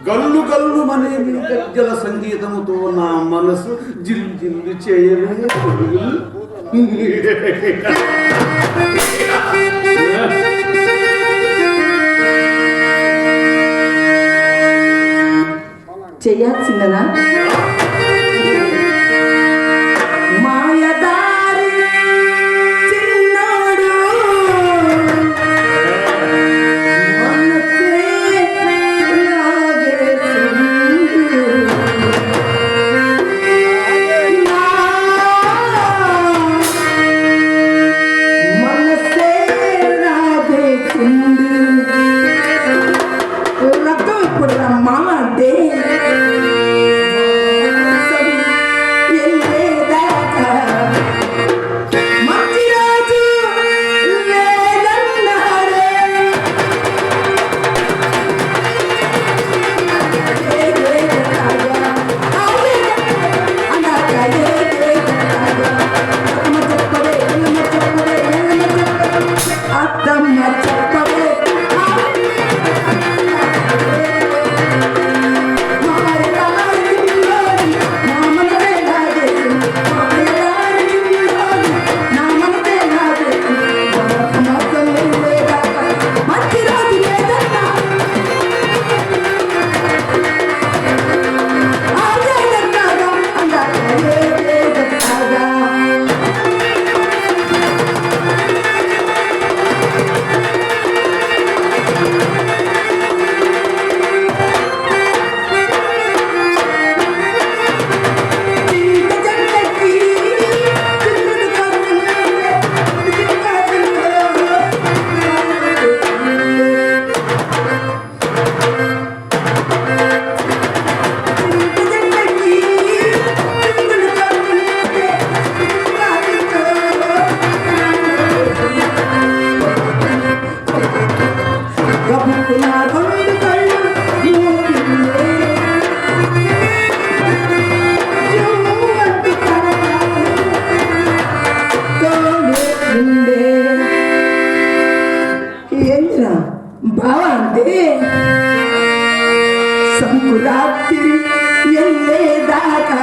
గల్లు గల్లు అనే మీ గజ్జల సంగీతముతో నా మనసు జిల్లు జిల్లు చేయలే. చేయాల్సిందనా? సంకురాత్రి ఎల్లేదాకా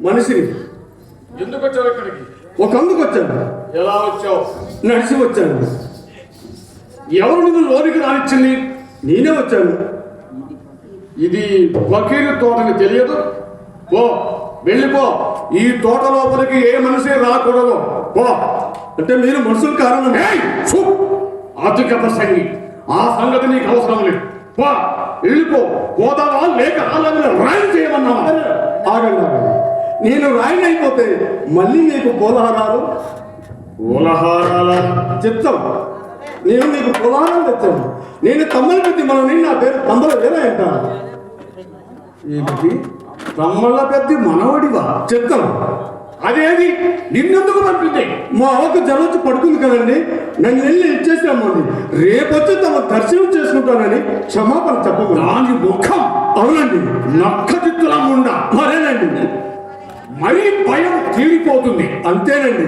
మనిషిని ఎందుకు వచ్చావు ఇక్కడికి? ఒక అందుకు వచ్చాను. ఎలా వచ్చావు? నడిచి వచ్చాను. ఎవరు నిన్ను లోనికి రానిచ్చింది? నేనే వచ్చాను. ఇది వకీలు తోటని తెలియదు. పో, వెళ్ళిపో. ఈ తోట లోపలికి ఏ మనిషి రాకూడదు. పో. అంటే మీరు మనుషులు కారణమే. అధిక ప్రసంగి, ఆ సంగతి నీకు అవసరం లేదు. పో, వెళ్ళిపో. పోతావా లేక రాయి చేయమన్నావా? ఆగండి. నేను రాయిని అయిపోతే మళ్ళీ నీకు పోలహారాలు చెప్తాం. నేను నీకు పోలహారాలు తెచ్చాను. నేను తమ్మల పెద్ద మనని, నా పేరు తమ్మల వేరే అంటాను. ఏంటి తమ్మల పెద్ద మనవడివా? చెప్తాను. అదేది నిన్నెందుకు పంపింది? మా అవ్వకు జ్వరం వచ్చి పడుకుంది కదండి, నన్ను వెళ్ళి ఇచ్చేసామండి. రేపొచ్చి తమ దర్శనం చేసుకుంటానని క్షమాపణ చెప్పము. దాని ముఖం అవునండి, నక్క చిత్తులా ఉండా. మరేనండి, మరీ భయం తీరిపోతుంది. అంతేనండి.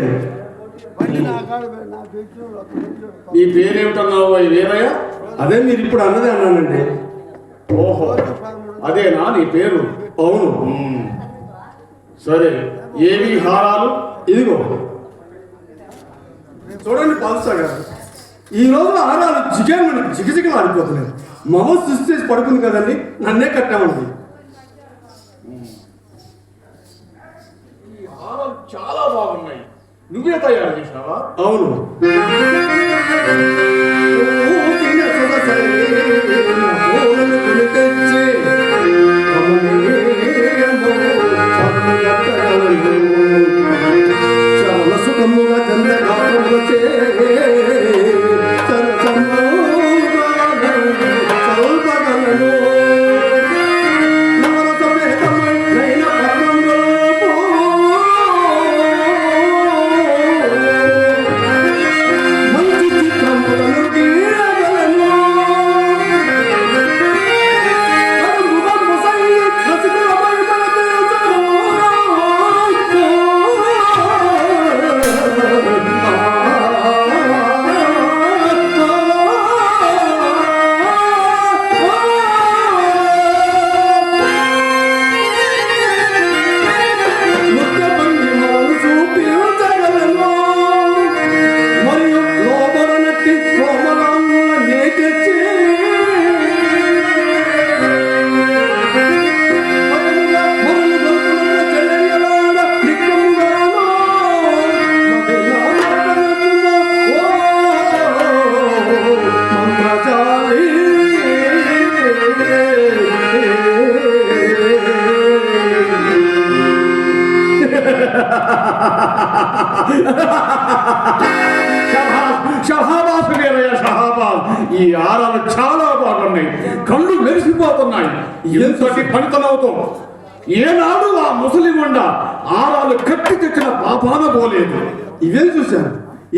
ఈ పేరేమిటన్నావు వీరయ్య? అదే మీరు ఇప్పుడు అన్నదే అన్నానండి. ఓహో, అదేనా నీ పేరు? అవును. సరే, ఏవి హారాలు? ఇదిగో చూడండి పాల్సా గారు, ఈ రోజు హారాలు జిగజిగలు ఆడిపోతున్నాయి. మమ్మ సృష్టి చేసి పడుకుంది కదండి, నన్నే కట్టామండి. చాలా బాగున్నాయి. నువ్వే తయారు చేశావా? అవును. చాలా సుఖముగా చంద్రగాచే షహాబాస్ వీరయ్య, షహాబాస్. ఈ ఆరాలు చాలా బాగున్నాయి. కళ్ళు మెరిసిపోతున్నాయి. ఎంతటి పనితనవుతో ఏనాడు ఆ ముసలిమండ ఆరాలు కట్టి తెచ్చిన పాపాన పోలేదు. ఇవేం చూశాను.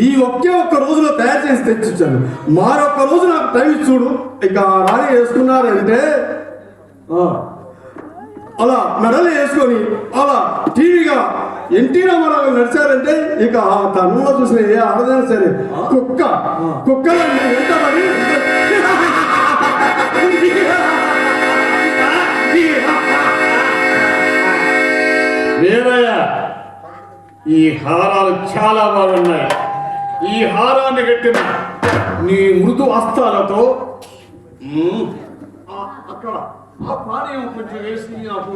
ఈ ఒకే ఒక్క రోజులో తయారు చేసి తెచ్చిచ్చాను. మరొక్క రోజు నాకు టైం ఇచ్చి చూడు. ఇక రాణి వేసుకున్నారంటే అలా మెడలు వేసుకొని అలా టీవీగా ఎన్టీ రామారావు నడిచారంటే ఇక ఆ తనంలో చూసిన ఏ ఆడదైనా సరే కుక్కలన్నీ ఎంత పడి వీరయ్య, ఈ హారాలు చాలా బాగున్నాయి. ఈ హారాన్ని కట్టిన నీ మృదు హస్తాలతో అక్కడ ఆ పానీయం కొంచెం వేసి నాకు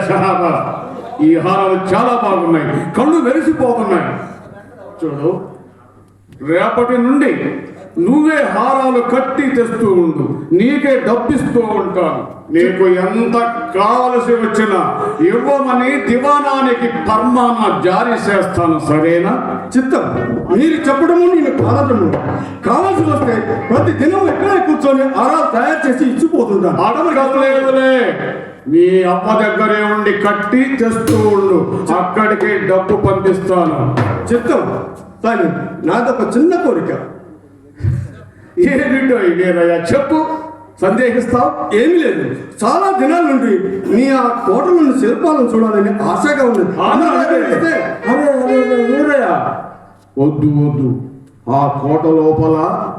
షహాబాస్. ఈ హారాలు చాలా బాగున్నాయి. కళ్ళు మెరిసిపోతున్నాయి. చూడు, రేపటి నుండి నువ్వే హారాలు కట్టి తెస్తూ ఉండు. నీకే డబ్బిస్తూ ఉంటాను. నీకు ఎంత కావలసి వచ్చినా ఇవ్వమని దివానానికి పర్మానా జారీ చేస్తాను. సరేనా? చిత్తం. మీరు చెప్పడము నేను కాదము. కావాల్సి వస్తే ప్రతి దినం ఎక్కడ కూర్చొని ఆరాలు తయారు చేసి ఇచ్చిపోతుంటాను. అడగలేదులే, నీ అమ్మ దగ్గరే ఉండి కట్టి తెస్తూ ఉండు. అక్కడికి డబ్బు పంపిస్తాను. చిత్తం. కానీ నాదొక చిన్న కోరిక. ఏమిటో ఇదేనయ్యా, చెప్పు. సందేహిస్తావు? ఏమీ లేదు. చాలా దినాల నుండి నీ ఆ కోటలోని శిల్పాలను చూడాలని ఆశగా ఉంది. అదే వద్దు వద్దు. ఆ కోట లోపల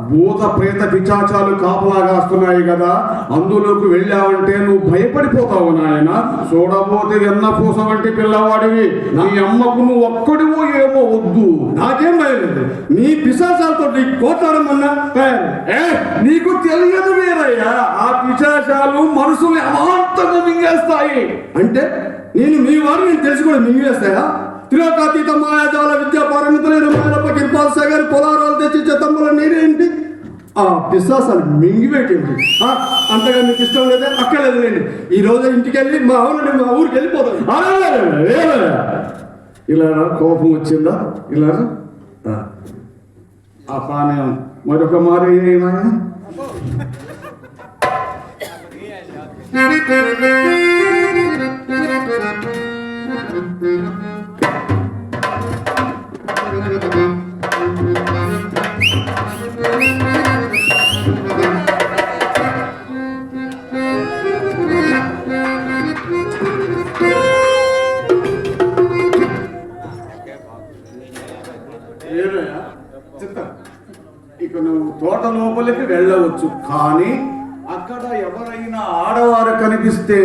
భూత ప్రేత పిచాచాలు కాపలా కాస్తున్నాయి కదా, అందులోకి వెళ్ళావంటే నువ్వు భయపడిపోతావు నాయన. చూడబోతే వెన్న పూస వంటి పిల్లవాడివి, నీ అమ్మకు నువ్వు ఒక్కడివో ఏమో. వద్దు, నాకేం భయం లేదు. నీ పిశాచాలతో నీకు కోట్లాడమన్నా నీకు తెలియదు వీరయ్యా, ఆ పిశాచాలు మనుషుల్ని అమాంతంగా మింగేస్తాయి. అంటే నేను మీ వారు నేను తెలిసి కూడా మింగివేస్తాయా? త్రిలోకాతీత మాయాజాల విద్యా పారంగతులైన మాయలప్ప కిర్పాల సాగర్ పొలారాలు తెచ్చి తమ్ముల నీరేంటి? ఆ పిశాసాలు మింగివేటేంటి? అంతగా మీకు ఇష్టం లేదే అక్కర్లేదు లేండి. ఈ రోజు ఇంటికి వెళ్ళి మా అవునండి మా ఊరికి వెళ్ళిపోతాను. ఇలా కోపం వచ్చిందా? ఇలా ఆ పానీయం మరొక మారి ఇక నువ్వు తోట లోపలికి వెళ్ళవచ్చు, కానీ అక్కడ ఎవరైనా ఆడవారు కనిపిస్తే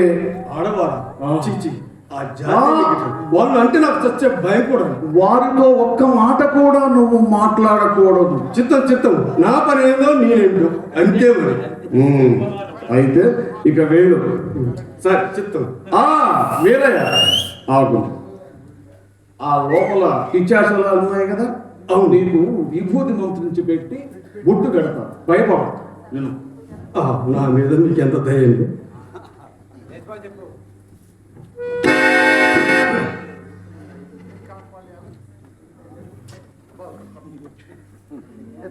ఆడవారా? చిచ్చి, ఆ జాతి వాళ్ళు అంటే నాకు చచ్చే భయం కూడా. వారితో ఒక్క మాట కూడా నువ్వు మాట్లాడకూడదు. చిత్తం నా పని ఏందో నేనేంటో అంతే మరి. అయితే ఇక వేలు సరే చిత్తం. వీరయ్య ఆగు. ఆ లోపల పిచ్చాసాలు ఉన్నాయి కదా, అవు నీకు విభూతి మంత్రించి పెట్టి బుట్టు కడతా. భయపడ నేను. నా మీద మీకు ఎంత దయ అండి.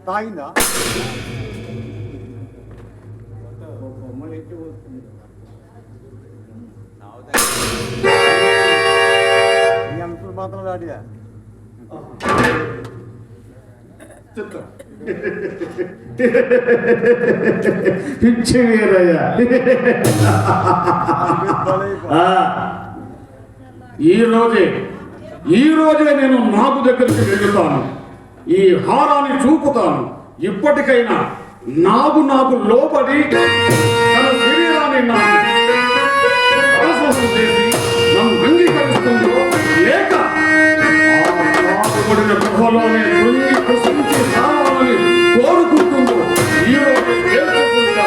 తాగిందా? మాత్రం దాటిగా పిచ్చి వీరయ్య. ఈ రోజే నేను నాకు దగ్గరికి వెళ్తాను. ఈ హారాన్ని చూపుతాను. ఇప్పటికైనా నాకు లోబడి తన శరీరాన్ని నాకు చేసి నన్ను అంగీకరిస్తుందో లేక పడిన గృహలోనే దొంగి ప్రశ్నించి సావాలని కోరుకుంటుందో ఈ రోజే తెలుసుకుంటా.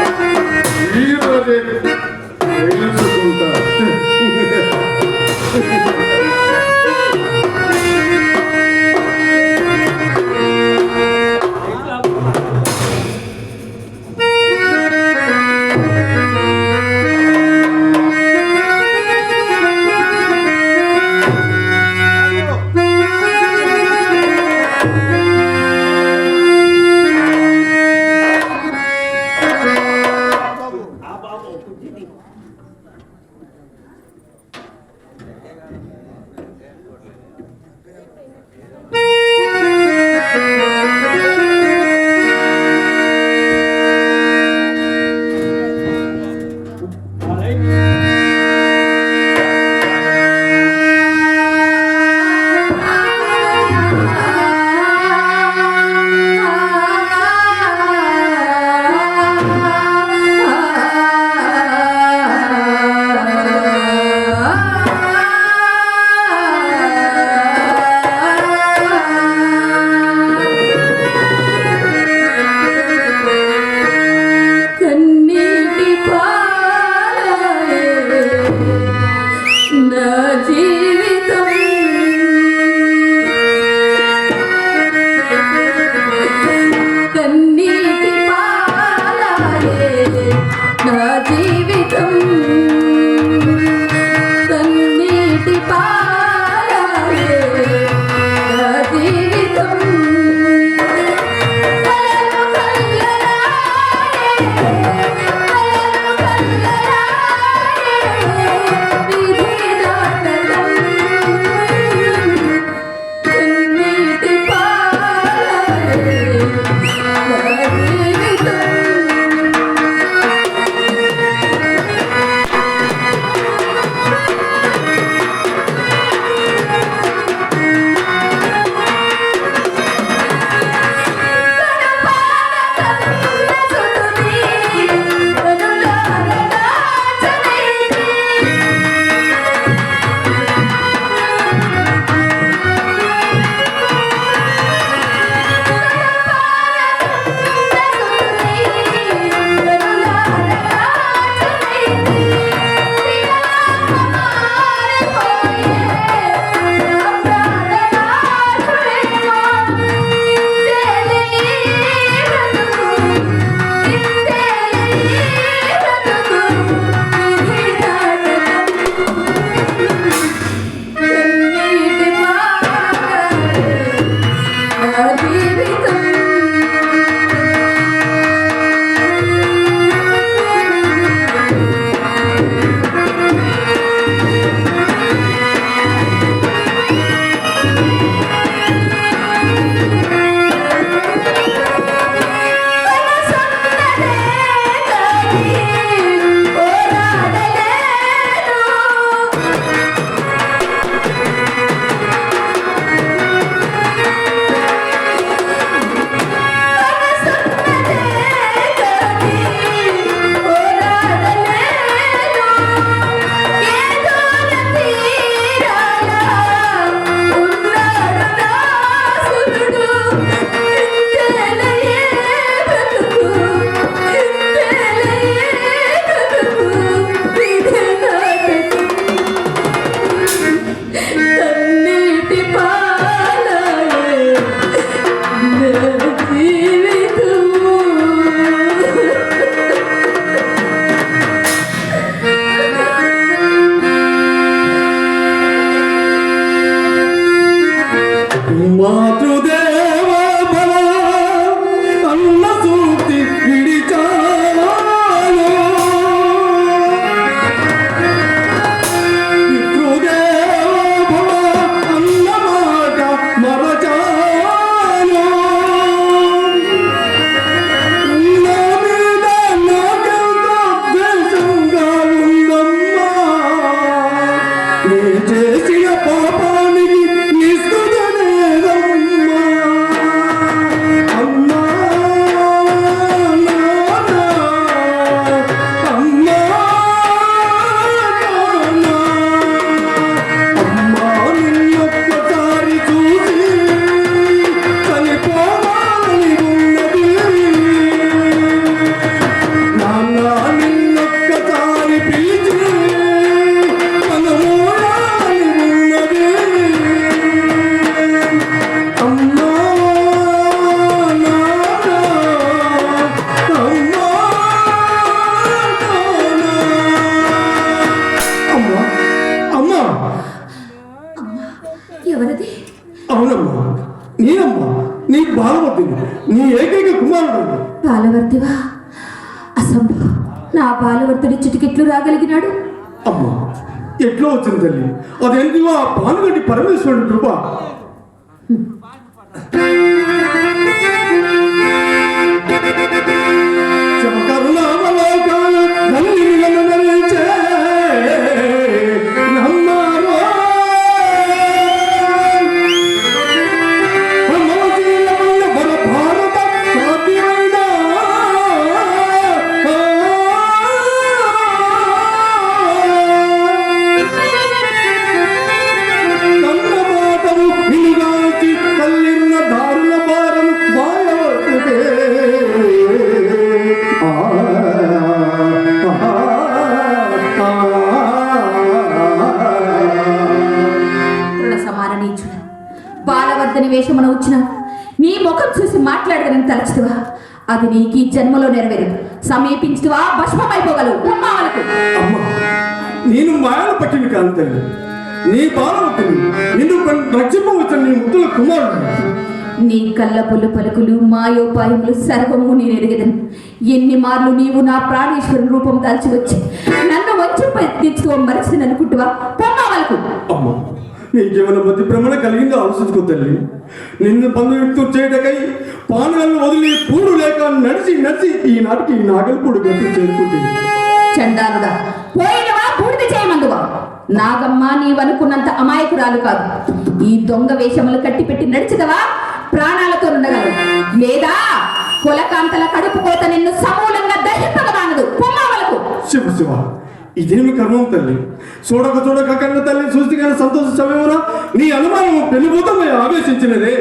మాతృదేవ భవ అన్న సూక్తి విడిచాను పితృదేవ భవ అన్న మాట మరచాను నా మీద నాకెంత ద్వేషంగా ఉందమ్మా నే చేసిన పాపానికి నిస్తుదనేదమ్మా అమ్మా నాన్న అమ్మా నాన్న అమ్మా నిన్నొక్కసారి చూసి చనిపోవాలని ఉన్నది నాన్న నిన్నొక్కసారి పిలిచి మనమోయాలని ఉన్నది అమ్మా నాన్న అమ్మా నాన్న అమ్మా అమ్మా ఎవరిది? అవునమ్మా నేనమ్మా నీ బాలవద్దుని నీ ఏకైక కుమారుడు బాలవర్తివా? అసంభవం. నా బాలవర్తుడి చిటికెట్లు రాగలిగినాడు? అమ్మా ఎట్లా వచ్చింది తల్లి అదేంటివో ఆ పానుగంటి పరమేశ్వరుడి కృప శమకరుణావలోకన నన్నిలను నలిచే నమ్మారో అమోజీలమల్ల వర భారత సాధ్యమైన కన్న మాటలు నిలుగాల్చి కల్లిన్న దారుల భారం వాయవతుకే తృణ సమాన నీచుడ, బాలవర్ధని వేషమున వచ్చిన నీ ముఖం చూసి మాట్లాడదని తలచుతువా? అది నీకు ఈ జన్మలో నెరవేరు. సమీపించుతువా భస్మమైపోగలవు. ఉమ్మావలకు అమ్మా నేను మాయలు పట్టింది కాదు తల్లి నీ బాలవతిని నిన్ను రక్షింపవచ్చిన నీ ముద్దుల కుమారుడు నీ కళ్ళపుల్లు పలుకులు మాయోపాయములు సర్వము నేను ఎరిగేదను. ఎన్ని మార్లు నీవు నా ప్రాణేశ్వరుని రూపం దాల్చి వచ్చి నన్ను వచ్చి ప్రయత్నించుకో మరచి అనుకుంటువా? పొమ్మావలకు అమ్మా నీకేమైనా మధ్య భ్రమణ కలిగిందో ఆలోచించుకో తల్లి నిన్ను బంధుయుక్తం చేయటకై పానగాలను వదిలి పూడు లేక నడిచి నడిచి ఈనాటికి ఈ నాగల్పూడి గట్టు చేరుకుంటుంది చండాలుడా, పోయినవా బూడిద చేయమందువా? నాగమ్మ నీవనుకున్నంత అమాయకురాలు కాదు. ఈ దొంగ వేషములు కట్టిపెట్టి నడిచిదవా ప్రాణాలతో ఉండగలవు, లేదా కులకాంతల కడుపు కోత నిన్ను సమూలంగా దహింపగమానదు. పొమ్మావలకు శివ శివ ఇదేమి కర్మం తల్లి చూడక చూడక కన్న తల్లి చూసి కానీ సంతోషించమేమోనా నీ అనుమానం పెళ్లిపోతమై ఆవేశించినదే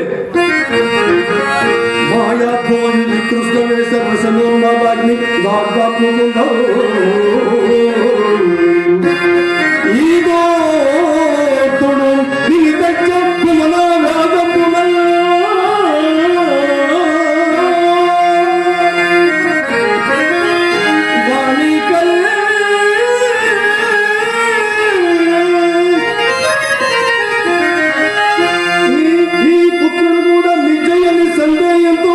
మాయాధ్వని కృష్ణ వేష రసనోన్మాదాగ్ని వాగ్వాత్మకుందో ఈగో తొడు నీ తెచ్చ కుమనా రాజపునల్ వాణి కల్లే ఈ పుత్రుడు కూడా నిజయని సందేహంతో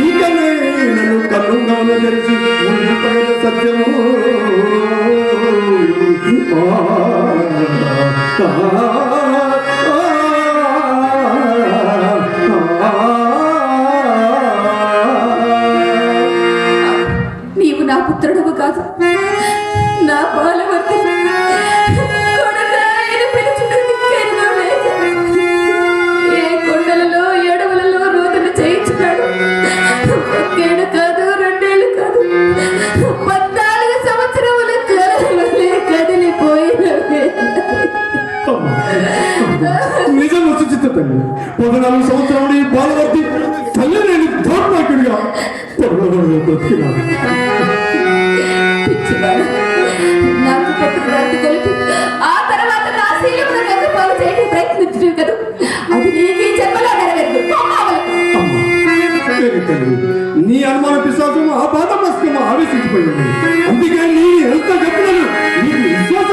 ఇకనే నన్ను కన్నుగాను తెలిసి ముందు పడిన సత్యము నీవు నా పుత్రుడవు కాదు, నా బాలవర్తి. కొడతాయని పిలుచుటకు కెన్నో లేక, ఏ కొండలలో ఎడవలలో రోదన చేయించున్నాడు. ఒక్కేడు కాదు, రెండేళ్ళు కాదు, 14 సంవత్సరముల కాలంలోనే కదిలిపోయినవే. నిజం సుచిత తల్లి 14 సంవత్సరాలు ఈ బాలవర్తి తల్లి నేను దౌర్భాగ్యుడిగా బ్రతికినాను పిచ్చివాడు, నాకు పుత్రుడు కొలిపి ఆ తర్వాత నా శీలమును గంగపాలు చేయడానికి ప్రయత్నించు కదా, అది నీకు ఈ జన్మలో నెరవేరదు. పొమ్మావలకు అమ్మా వేరే తల్లి నీ అనుమాన పిశాచము ఆ బాధ మస్తము ఆవేశించిపోయింది అందుకే నీ ఎంత చెప్పినను నీకు విశ్వాసం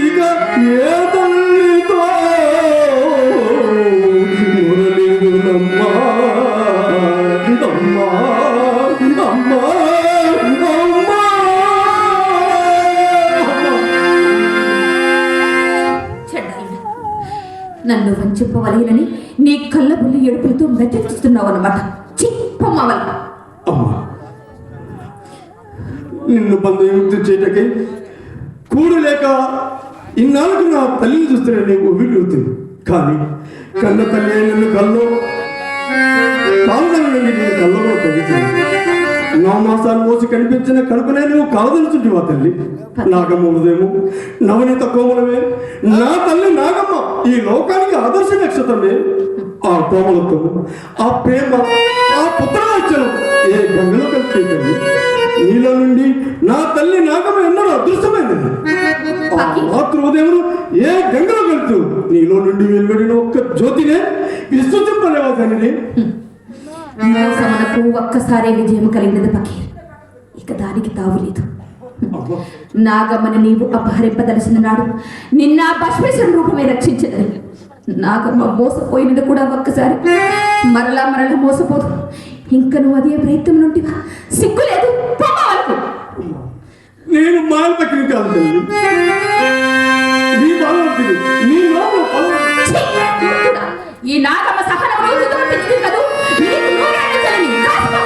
ఇక ఏ తల్లితో మురళీగునమ్మా అమ్మా అమ్మా అమ్మా. చెడ్డాయినా, నన్ను వంచింపవలేనని నీ కళ్ళబుల్లి ఏడుపులతో మెచ్చుతున్నావు అన్నమాట. చిప్పమ్మవల అమ్మా, నిన్ను బంధుయుక్తి చేయటకై కూడు లేక ఇన్నాళ్ళకు నా తల్లిని చూస్తున్నా నీకు వీలుతుంది. కానీ కన్న తల్లి నన్ను కల్లో కాలుదల నుండి నేను కళ్ళలో తగ్గుతుంది. 9 మాసాలు మోసి కనిపించిన కడుపునే నువ్వు కావదలుచుంటి మా తల్లి. నాగమ్మ ఉదయము నవనీత కోమలమే నా తల్లి నాగమ్మ, ఈ లోకానికి ఆదర్శ నక్షత్రమే. ఆ కోమలత్వం, ఆ ప్రేమ, ఆ పుత్రవాచ్యం ఏ గంగలో కలిసి తల్లి. నీలో నుండి నా తల్లి నాగమ్మ ఎన్నడూ అదృష్టమైంది. ఆ మాతృ ఉదయమును ఏ గంగలో కలుతూ నీలో నుండి వెలువడిన ఒక్క జ్యోతినే విశ్వసింపలేవా తల్లిని. మోసమునకు ఒక్కసారే విజయం కలిగినది పకీర్. ఇక దానికి తావులేదు. నాగమ్మను నీవు అపహరింపదలసిన నాడు నిన్న భస్మేశ్వర రూపమే రక్షించదని. నాగమ్మ మోసపోయినది కూడా ఒక్కసారి, మరలా మోసపోదు. ఇంక నువ్వు అదే ప్రయత్నం నుండివా? సిగ్గులేదు పొమ్మవరకు. నేను మాల పక్కన కాదు తల్లి, నీ బాలవుతుంది నీ లోపల ఛీ! దుష్టుడా! ఈ నాగమ్మ సహనం కదూ నీకు నూరేళ్ల చలని. కాసుకో!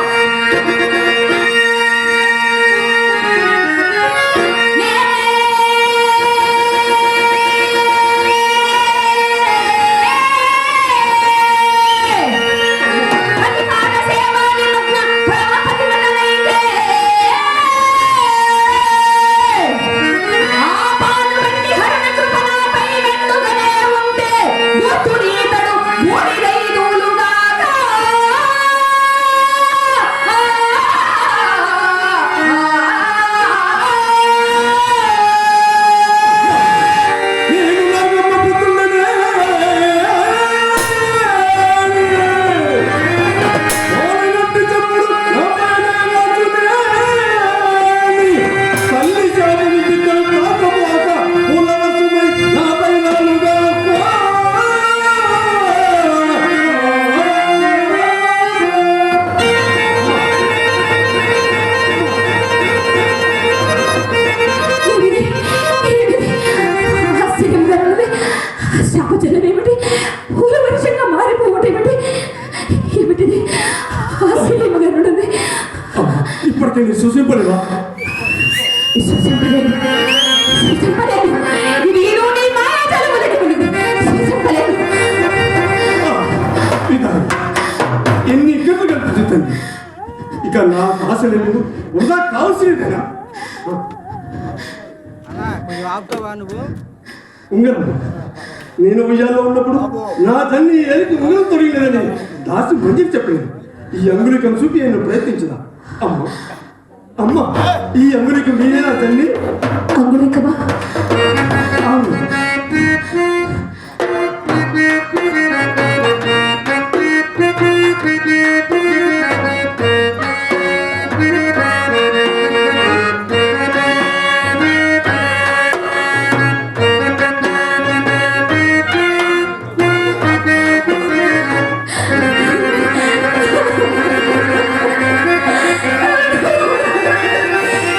శాపజనమేమిటి? పూల వర్షంగా మారిపోవటేమిటి? ఏమిటిది? ఆశ్చర్యమగనుంది. ఇప్పటికే నీ సూచింపలేవా? విశ్వసింపలేదు, విశ్వసింపలేదు. నేను నీ మాయాజాలములను విశ్వసింపలేదు. ఎన్ని గంటలు కల్పించింది. ఇక నా ఆశ లేదు, వృధా కావాల్సినదేనా? ఉంగరం నేను ఉయ్యాల్లో ఉన్నప్పుడు నా తల్లి ఎలికి ఉంగరం తొడిగిలేదని దాసి మంచికి చెప్పలేదు. ఈ అంగుళికం చూపి నేను ప్రయత్నించదా? అమ్మ అమ్మ, ఈ అంగుళికం మీరేనా తల్లి? అంగుళికమా? అవును.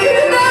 ఇది నా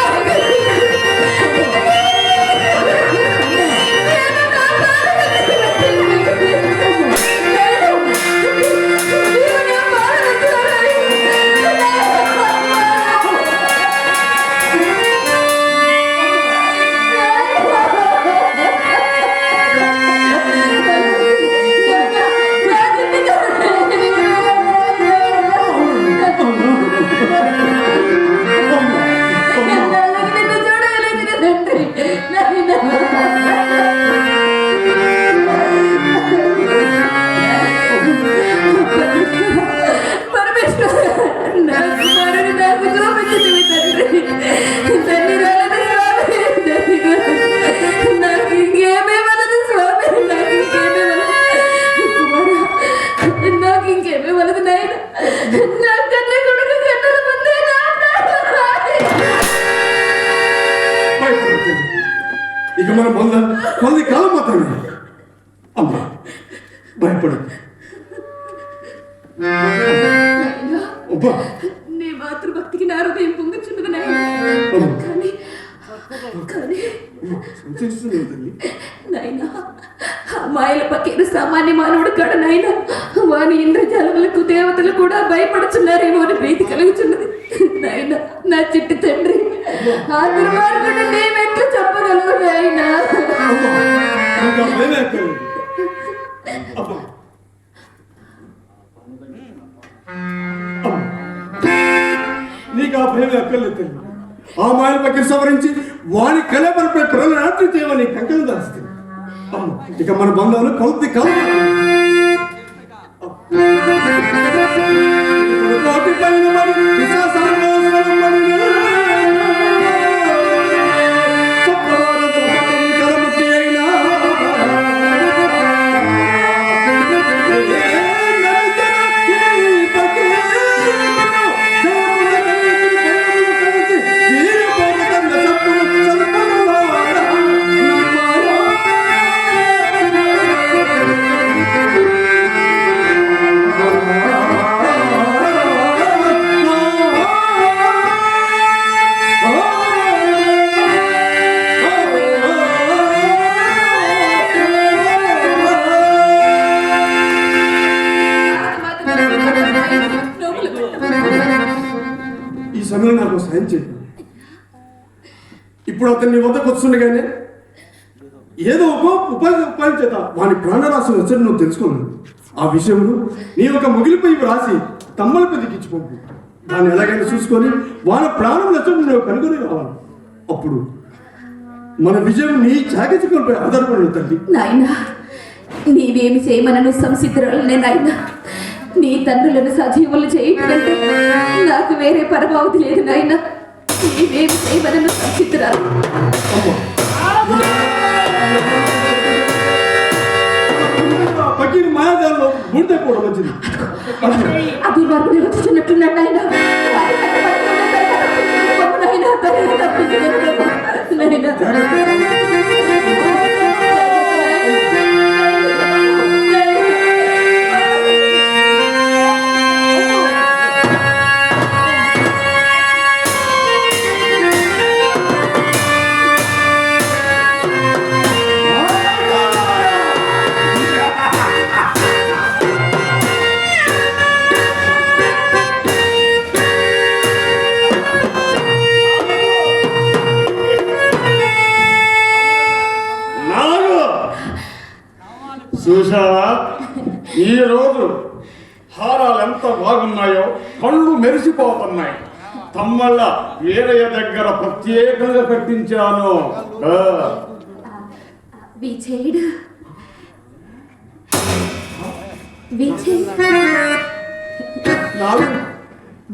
ఇక మన కొంది కాలం మాత్రమే. అమ్మా భయపడు. అబ్బా నీ మాతృభక్తికి నా హృదయం పొంగుచున్నది నాయనా. కానీ నాయనా మాయల పక్కన సామాన్య మానవుడు కాడు నాయన. వాని ఇంద్రజాలములకు దేవతలు కూడా భయపడుచున్నారేమో అని ప్రీతి కలుగుచున్నది నాయన. నా చిట్టి తండ్రి ఆ దుర్మార్గుడు మేమెట్లు చెప్పగలవు నాయనా. నీకు ఆ భయం అక్కర్లేదు తల్లి. ఆ మాయల పక్కన సవరించి వాని కలపరపై పిల్లలు రాత్రి చేయమని కంకలు దాస్తుంది. ఇక మన బంధాలు కౌతి కాలం. నాకు సాయం చేయి. ఇప్పుడు అతన్ని వద్దకు వస్తుండగానే ఏదో ఉపాయం చేత వాని ప్రాణరాశి వచ్చని నువ్వు తెలుసుకోలేదు. ఆ విషయంలో నీ ఒక ముగిలిపోయి రాసి తమ్మలపై దిక్కించుకోకు. దాన్ని ఎలాగైనా చూసుకొని వాళ్ళ ప్రాణం వచ్చని నువ్వు కనుగొని రావాలి. అప్పుడు మన విజయం నీ చాకచక్యంపై ఆధారపడి తల్లి. నాయనా నీవేమి చేయమనను సంసిద్ధురాలనే నాయనా. నీ తండ్రులను సజీవులు చేయటంటే నాకు వేరే పరమావధి లేదు నాయన. నీవేమి చేయమనను సంసిద్ధురాలు. పక్కన మాయాజాలలో బూడిద కూడా వచ్చింది. అది వారు వచ్చుచున్నట్టున్నాడు నాయన. చూసావా ఈ రోజు హారాలు ఎంత బాగున్నాయో, కళ్ళు మెరిసిపోతున్నాయి. తమ్మళ్ళ వీరయ్య దగ్గర ప్రత్యేకంగా కట్టించాను.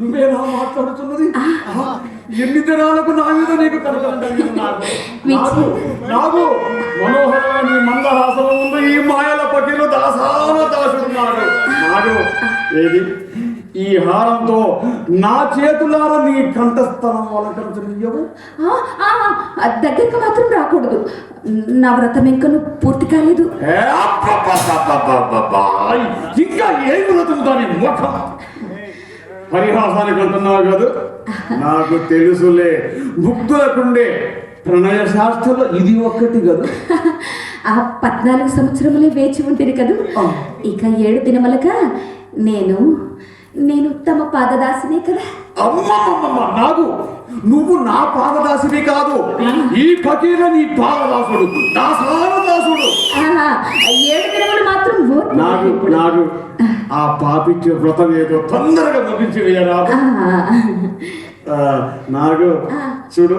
నువ్వేనా మాట్లాడుతున్నది? ఎన్ని దినాలకు నా మీద నీకు నాకు మనోహరమైన మందహాసనం ఉంది. ఈ మాయల పకిలు దాసుడున్నాడు. నాడు ఏది ఈ హారంతో నా చేతులారా నీ కంఠస్థలం అలంకరించనియ్యవు. దగ్గరికి మాత్రం రాకూడదు. నా వ్రతం ఇంకను పూర్తి కాలేదు. ఇంకా ఏం వ్రతం దాని ముఖం పరిహాసానికి అంటున్నావు కాదు. నాకు తెలుసులే, భుక్తులకుండే ప్రణయ శాస్త్రంలో ఇది ఒక్కటి కదా. ఆ 14 సంవత్సరములే వేచి ఉంటుంది కదా. ఇక 7 దినములక నేను తమ పాదదాసినే కదా. అమ్మమ్మమ్మ, నాకు నువ్వు నా పాదదాసిని కాదు, ఈ ఫకీర నీ పాదదాసుడు, దాసుడు. 7 దినములు మాత్రం నాకు ఆ పాపిచ్చే వ్రతం ఏదో తొందరగా ముగించి వేయరాదు. నాకు చూడు,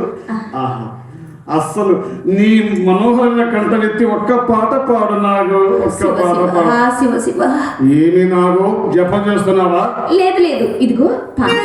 అస్సలు నీ మనోహరమైన కంటనెత్తి ఒక్క పాట పాడు. నాకు ఒక్క పాట పాడు. శివ శివ. ఏమి నాకు జపం చేస్తున్నావా? లేదు, ఇదిగో పాట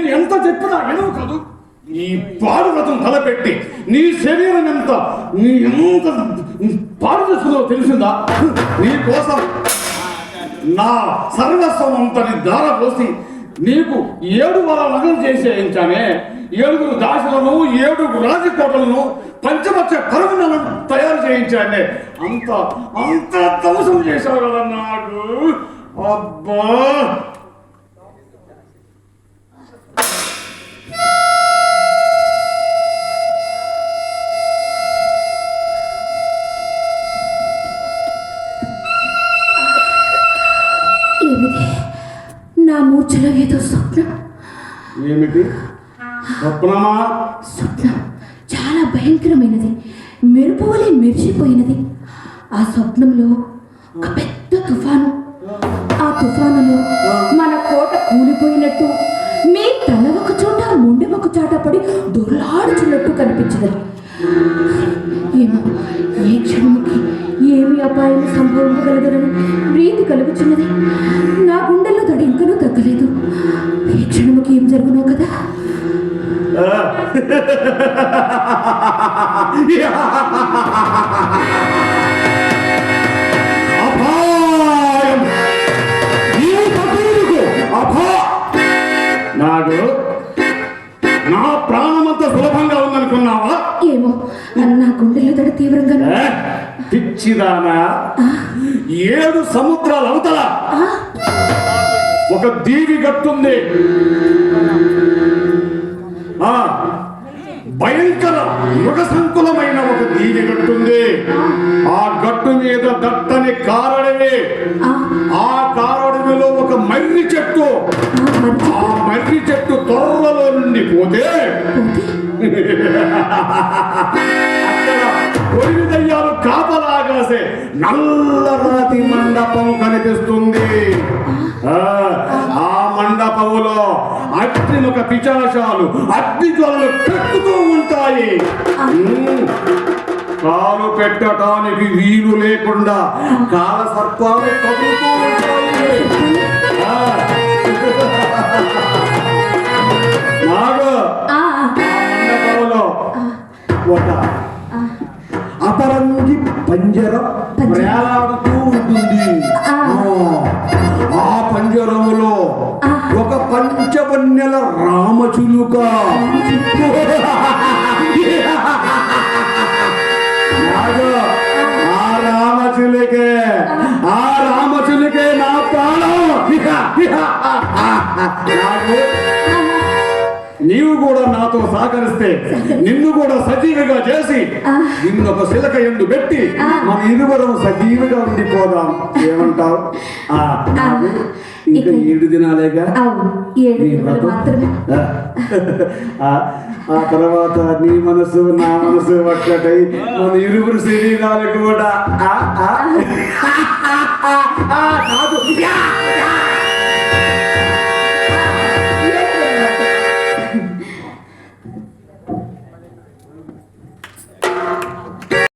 నేను ఎంత చెప్పినా వినవు కదూ. ఈ పాడు వ్రతం తలపెట్టి నీ శరీరం ఎంత పాడు చేసుకుందో తెలిసిందా? నీ కోసం నా సర్వస్వం అంతని దార పోసి నీకు 7 వారాల నగలు చేసేయించానే. 7 దాసులను 7 రాజకోటలను పంచపక్ష పరమలను తయారు చేయించానే. అంత ధ్వంసం చేశావు కదా నాకు. అబ్బా నా మూర్ఛలో ఏదో స్వప్నం. ఏమిటి స్వప్నమా? స్వప్నం చాలా భయంకరమైనది, మెరుపువలే మెరిసిపోయినది. ఆ స్వప్నంలో ఒక పెద్ద తుఫాను. ఆ తుఫానులో మన కోట కూలిపోయినట్టు, మీ తల ఒక చోట ముండె ఒక చాట పడి దొర్లాడుచున్నట్టు కనిపించినది. ఏమో ఏ క్షణముకి ఏమి అపాయం సంభవించగలగదని ప్రీతి కలుగుచున్నది. నా గుండెల్లో తడి ఇంకనూ తగ్గలేదు. ఏ క్షణముకి ఏం జరుగునో కదా. నాడు నా ప్రాణమంతా సులభంగా ఉందనుకున్నావా? ఏమో నా గుండెల్లో తడి తీవ్రంగా. పిచ్చిదానా, 7 సముద్రాల అవతల ఒక దీవి గట్టుంది. భయంకర మృగ సంకులమైన ఒక దీవి గట్టుంది. ఆ గట్టు మీద దట్టని కారడవి. ఆ కారడవిలో ఒక మర్రి చెట్టు. ఆ మర్రి చెట్టు తొర్రలో నుండి పోతే అక్కడ కొరివి దయ్యాలు కాపలాగాసే నల్లరాతి మండపం కనిపిస్తుంది. ఆ మండపములో అగ్నిముఖ పిశాచాలు అగ్ని జ్వాలలు పెట్టుతూ ఉంటాయి. కాలు పెట్టడానికి వీలు లేకుండా కాల సర్పాలు కదులుతూ ఉంటాయి. నాడు ఆ మండపంలో ఒక అపరంగి పంజరం వేలాడుతూ ఉంటుంది. ఆ పంజరములో ఒక పంచవన్యల రామచిలుక. ఆ రామచిలుకే నా ప్రాణం. నీవు కూడా నాతో సహకరిస్తే నిన్ను కూడా సజీవిగా చేసి నిన్ను ఒక శిలక ఎందు పెట్టి మన ఇరువరం సజీవిగా ఉండిపోదాం. ఏమంటావు? ఇంకా 7 దినాలేగా ఆ తర్వాత నీ మనసు నా మనసు ఒక్కటై మన ఇరువురు శరీరాలు కూడా కాదు